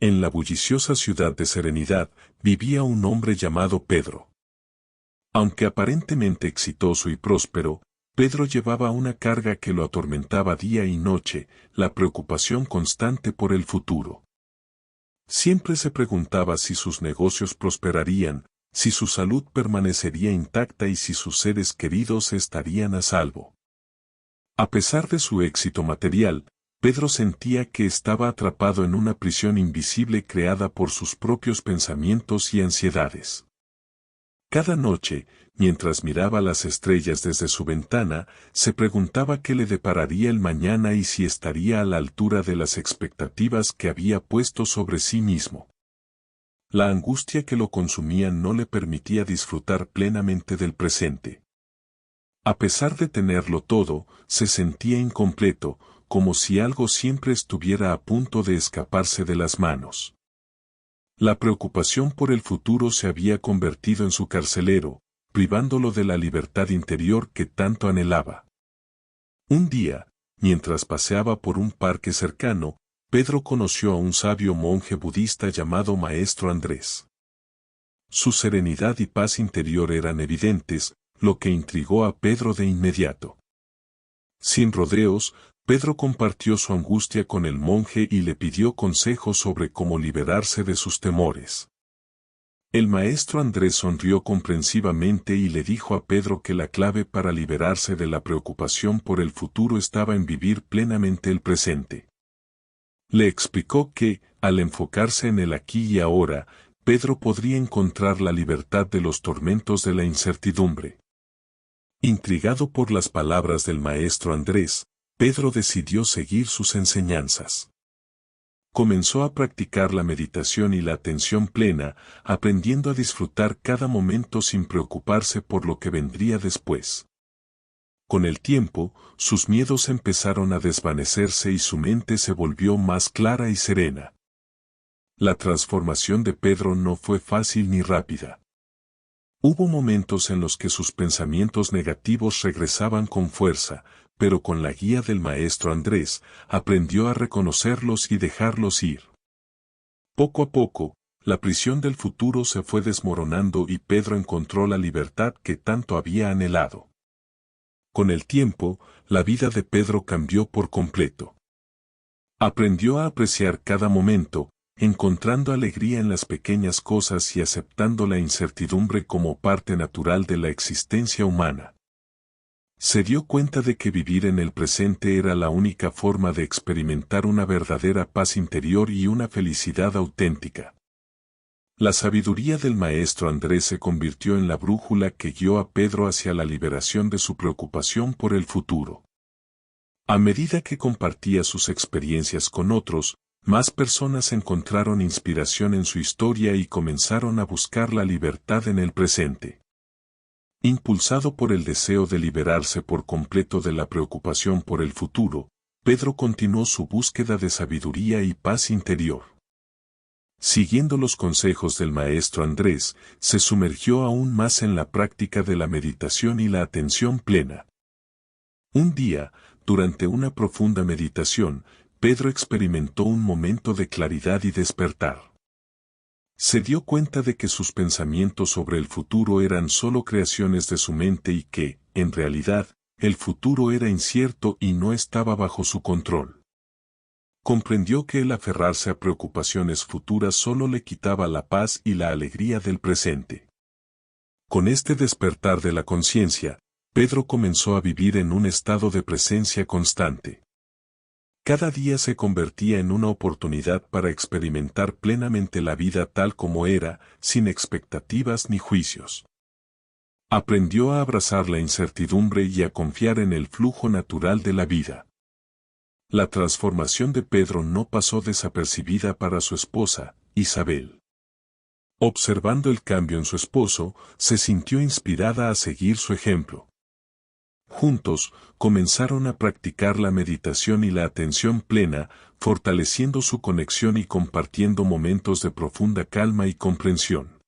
En la bulliciosa ciudad de Serenidad vivía un hombre llamado Pedro. Aunque aparentemente exitoso y próspero, Pedro llevaba una carga que lo atormentaba día y noche, la preocupación constante por el futuro. Siempre se preguntaba si sus negocios prosperarían, si su salud permanecería intacta y si sus seres queridos estarían a salvo. A pesar de su éxito material, Pedro sentía que estaba atrapado en una prisión invisible creada por sus propios pensamientos y ansiedades. Cada noche, mientras miraba las estrellas desde su ventana, se preguntaba qué le depararía el mañana y si estaría a la altura de las expectativas que había puesto sobre sí mismo. La angustia que lo consumía no le permitía disfrutar plenamente del presente. A pesar de tenerlo todo, se sentía incompleto, como si algo siempre estuviera a punto de escaparse de las manos. La preocupación por el futuro se había convertido en su carcelero, privándolo de la libertad interior que tanto anhelaba. Un día, mientras paseaba por un parque cercano, Pedro conoció a un sabio monje budista llamado Maestro Andrés. Su serenidad y paz interior eran evidentes, lo que intrigó a Pedro de inmediato. Sin rodeos, Pedro compartió su angustia con el monje y le pidió consejos sobre cómo liberarse de sus temores. El maestro Andrés sonrió comprensivamente y le dijo a Pedro que la clave para liberarse de la preocupación por el futuro estaba en vivir plenamente el presente. Le explicó que, al enfocarse en el aquí y ahora, Pedro podría encontrar la libertad de los tormentos de la incertidumbre. Intrigado por las palabras del maestro Andrés, Pedro decidió seguir sus enseñanzas. Comenzó a practicar la meditación y la atención plena, aprendiendo a disfrutar cada momento sin preocuparse por lo que vendría después. Con el tiempo, sus miedos empezaron a desvanecerse y su mente se volvió más clara y serena. La transformación de Pedro no fue fácil ni rápida. Hubo momentos en los que sus pensamientos negativos regresaban con fuerza, pero con la guía del maestro Andrés, aprendió a reconocerlos y dejarlos ir. Poco a poco, la prisión del futuro se fue desmoronando y Pedro encontró la libertad que tanto había anhelado. Con el tiempo, la vida de Pedro cambió por completo. Aprendió a apreciar cada momento, encontrando alegría en las pequeñas cosas y aceptando la incertidumbre como parte natural de la existencia humana. Se dio cuenta de que vivir en el presente era la única forma de experimentar una verdadera paz interior y una felicidad auténtica. La sabiduría del maestro Andrés se convirtió en la brújula que guió a Pedro hacia la liberación de su preocupación por el futuro. A medida que compartía sus experiencias con otros, más personas encontraron inspiración en su historia y comenzaron a buscar la libertad en el presente. Impulsado por el deseo de liberarse por completo de la preocupación por el futuro, Pedro continuó su búsqueda de sabiduría y paz interior. Siguiendo los consejos del maestro Andrés, se sumergió aún más en la práctica de la meditación y la atención plena. Un día, durante una profunda meditación, Pedro experimentó un momento de claridad y despertar. Se dio cuenta de que sus pensamientos sobre el futuro eran solo creaciones de su mente y que, en realidad, el futuro era incierto y no estaba bajo su control. Comprendió que el aferrarse a preocupaciones futuras solo le quitaba la paz y la alegría del presente. Con este despertar de la conciencia, Pedro comenzó a vivir en un estado de presencia constante. Cada día se convertía en una oportunidad para experimentar plenamente la vida tal como era, sin expectativas ni juicios. Aprendió a abrazar la incertidumbre y a confiar en el flujo natural de la vida. La transformación de Pedro no pasó desapercibida para su esposa, Isabel. Observando el cambio en su esposo, se sintió inspirada a seguir su ejemplo. Juntos, comenzaron a practicar la meditación y la atención plena, fortaleciendo su conexión y compartiendo momentos de profunda calma y comprensión.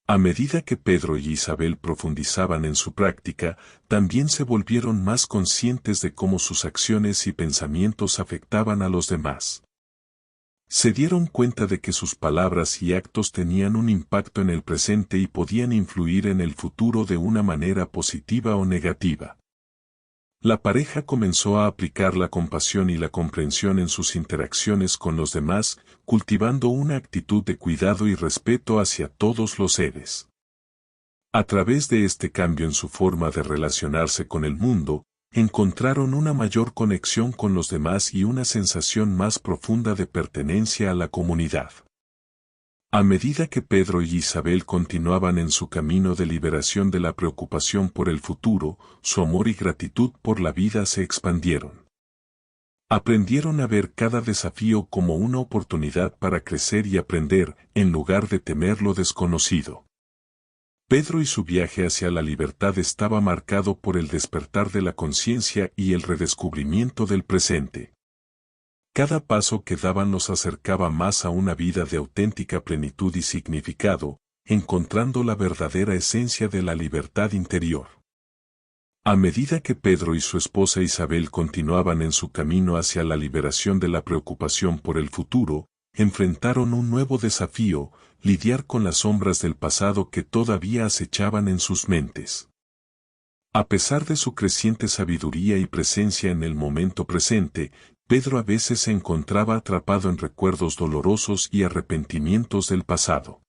A medida que Pedro y Isabel profundizaban en su práctica, también se volvieron más conscientes de cómo sus acciones y pensamientos afectaban a los demás. Se dieron cuenta de que sus palabras y actos tenían un impacto en el presente y podían influir en el futuro de una manera positiva o negativa. La pareja comenzó a aplicar la compasión y la comprensión en sus interacciones con los demás, cultivando una actitud de cuidado y respeto hacia todos los seres. A través de este cambio en su forma de relacionarse con el mundo, encontraron una mayor conexión con los demás y una sensación más profunda de pertenencia a la comunidad. A medida que Pedro y Isabel continuaban en su camino de liberación de la preocupación por el futuro, su amor y gratitud por la vida se expandieron. Aprendieron a ver cada desafío como una oportunidad para crecer y aprender, en lugar de temer lo desconocido. Pedro y su viaje hacia la libertad estaba marcado por el despertar de la conciencia y el redescubrimiento del presente. Cada paso que daban los acercaba más a una vida de auténtica plenitud y significado, encontrando la verdadera esencia de la libertad interior. A medida que Pedro y su esposa Isabel continuaban en su camino hacia la liberación de la preocupación por el futuro, enfrentaron un nuevo desafío: lidiar con las sombras del pasado que todavía acechaban en sus mentes. A pesar de su creciente sabiduría y presencia en el momento presente, Pedro a veces se encontraba atrapado en recuerdos dolorosos y arrepentimientos del pasado.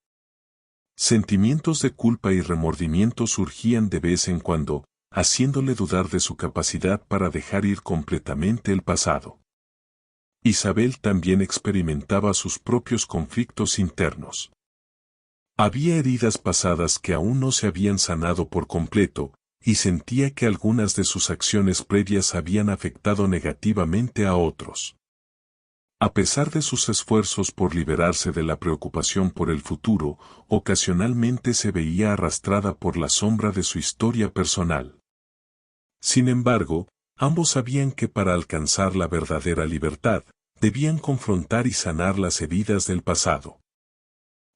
Sentimientos de culpa y remordimiento surgían de vez en cuando, haciéndole dudar de su capacidad para dejar ir completamente el pasado. Isabel también experimentaba sus propios conflictos internos. Había heridas pasadas que aún no se habían sanado por completo, y sentía que algunas de sus acciones previas habían afectado negativamente a otros. A pesar de sus esfuerzos por liberarse de la preocupación por el futuro, ocasionalmente se veía arrastrada por la sombra de su historia personal. Sin embargo, ambos sabían que para alcanzar la verdadera libertad, debían confrontar y sanar las heridas del pasado.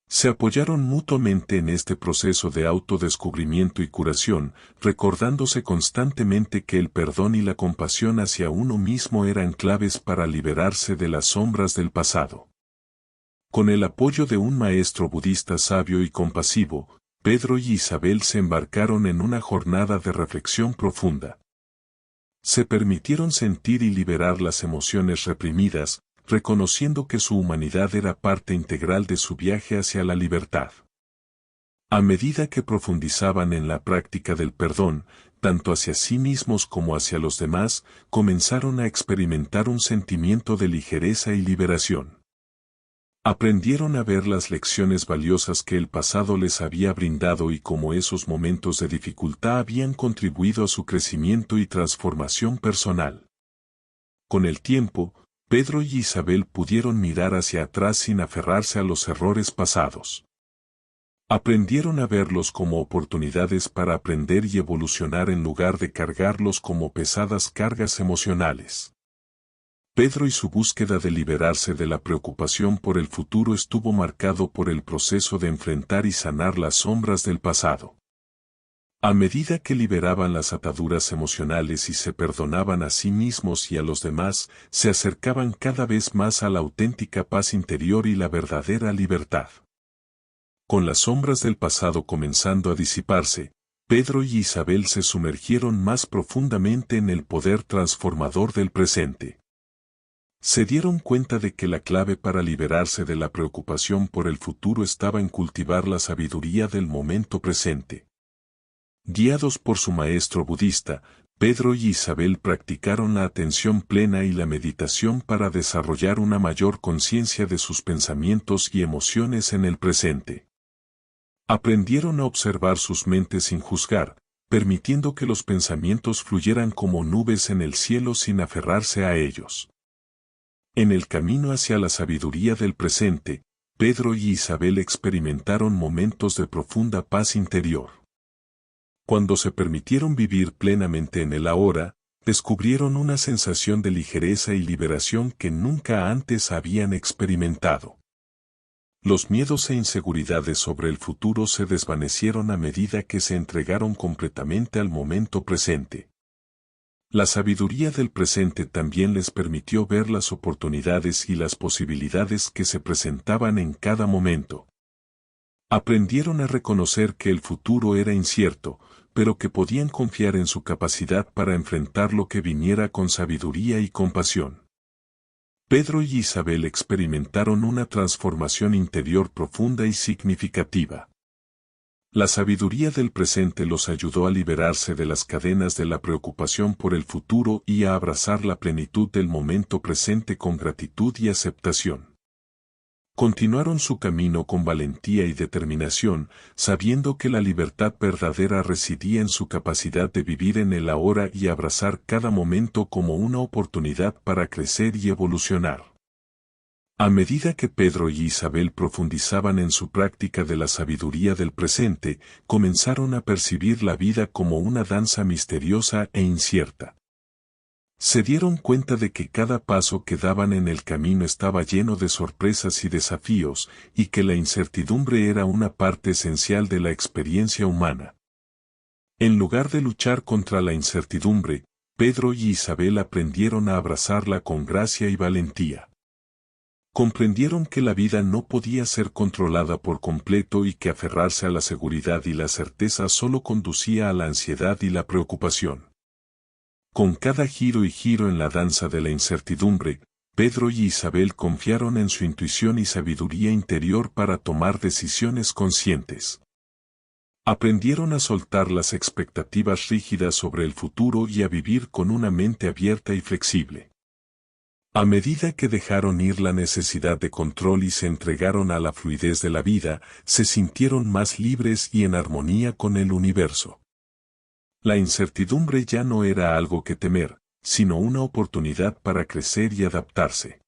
Se apoyaron mutuamente en este proceso de autodescubrimiento y curación, recordándose constantemente que el perdón y la compasión hacia uno mismo eran claves para liberarse de las sombras del pasado. Con el apoyo de un maestro budista sabio y compasivo, Pedro y Isabel se embarcaron en una jornada de reflexión profunda. Se permitieron sentir y liberar las emociones reprimidas, reconociendo que su humanidad era parte integral de su viaje hacia la libertad. A medida que profundizaban en la práctica del perdón, tanto hacia sí mismos como hacia los demás, comenzaron a experimentar un sentimiento de ligereza y liberación. Aprendieron a ver las lecciones valiosas que el pasado les había brindado y cómo esos momentos de dificultad habían contribuido a su crecimiento y transformación personal. Con el tiempo, Pedro y Isabel pudieron mirar hacia atrás sin aferrarse a los errores pasados. Aprendieron a verlos como oportunidades para aprender y evolucionar en lugar de cargarlos como pesadas cargas emocionales. Pedro y su búsqueda de liberarse de la preocupación por el futuro estuvo marcado por el proceso de enfrentar y sanar las sombras del pasado. A medida que liberaban las ataduras emocionales y se perdonaban a sí mismos y a los demás, se acercaban cada vez más a la auténtica paz interior y la verdadera libertad. Con las sombras del pasado comenzando a disiparse, Pedro y Isabel se sumergieron más profundamente en el poder transformador del presente. Se dieron cuenta de que la clave para liberarse de la preocupación por el futuro estaba en cultivar la sabiduría del momento presente. Guiados por su maestro budista, Pedro y Isabel practicaron la atención plena y la meditación para desarrollar una mayor conciencia de sus pensamientos y emociones en el presente. Aprendieron a observar sus mentes sin juzgar, permitiendo que los pensamientos fluyeran como nubes en el cielo sin aferrarse a ellos. En el camino hacia la sabiduría del presente, Pedro y Isabel experimentaron momentos de profunda paz interior. Cuando se permitieron vivir plenamente en el ahora, descubrieron una sensación de ligereza y liberación que nunca antes habían experimentado. Los miedos e inseguridades sobre el futuro se desvanecieron a medida que se entregaron completamente al momento presente. La sabiduría del presente también les permitió ver las oportunidades y las posibilidades que se presentaban en cada momento. Aprendieron a reconocer que el futuro era incierto, pero que podían confiar en su capacidad para enfrentar lo que viniera con sabiduría y compasión. Pedro y Isabel experimentaron una transformación interior profunda y significativa. La sabiduría del presente los ayudó a liberarse de las cadenas de la preocupación por el futuro y a abrazar la plenitud del momento presente con gratitud y aceptación. Continuaron su camino con valentía y determinación, sabiendo que la libertad verdadera residía en su capacidad de vivir en el ahora y abrazar cada momento como una oportunidad para crecer y evolucionar. A medida que Pedro y Isabel profundizaban en su práctica de la sabiduría del presente, comenzaron a percibir la vida como una danza misteriosa e incierta. Se dieron cuenta de que cada paso que daban en el camino estaba lleno de sorpresas y desafíos, y que la incertidumbre era una parte esencial de la experiencia humana. En lugar de luchar contra la incertidumbre, Pedro y Isabel aprendieron a abrazarla con gracia y valentía. Comprendieron que la vida no podía ser controlada por completo y que aferrarse a la seguridad y la certeza solo conducía a la ansiedad y la preocupación. Con cada giro y giro en la danza de la incertidumbre, Pedro y Isabel confiaron en su intuición y sabiduría interior para tomar decisiones conscientes. Aprendieron a soltar las expectativas rígidas sobre el futuro y a vivir con una mente abierta y flexible. A medida que dejaron ir la necesidad de control y se entregaron a la fluidez de la vida, se sintieron más libres y en armonía con el universo. La incertidumbre ya no era algo que temer, sino una oportunidad para crecer y adaptarse.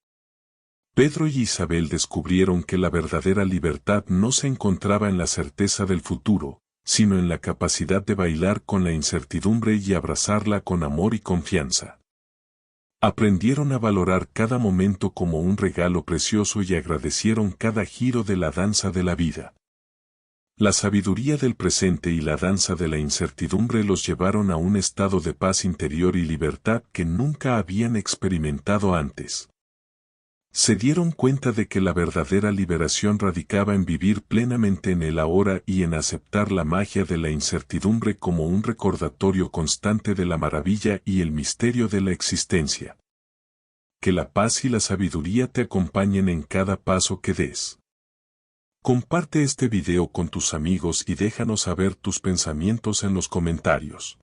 Pedro y Isabel descubrieron que la verdadera libertad no se encontraba en la certeza del futuro, sino en la capacidad de bailar con la incertidumbre y abrazarla con amor y confianza. Aprendieron a valorar cada momento como un regalo precioso y agradecieron cada giro de la danza de la vida. La sabiduría del presente y la danza de la incertidumbre los llevaron a un estado de paz interior y libertad que nunca habían experimentado antes. Se dieron cuenta de que la verdadera liberación radicaba en vivir plenamente en el ahora y en aceptar la magia de la incertidumbre como un recordatorio constante de la maravilla y el misterio de la existencia. Que la paz y la sabiduría te acompañen en cada paso que des. Comparte este video con tus amigos y déjanos saber tus pensamientos en los comentarios.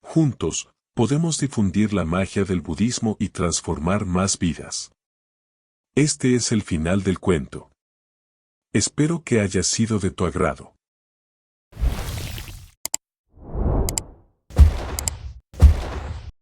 Juntos, podemos difundir la magia del budismo y transformar más vidas. Este es el final del cuento. Espero que haya sido de tu agrado.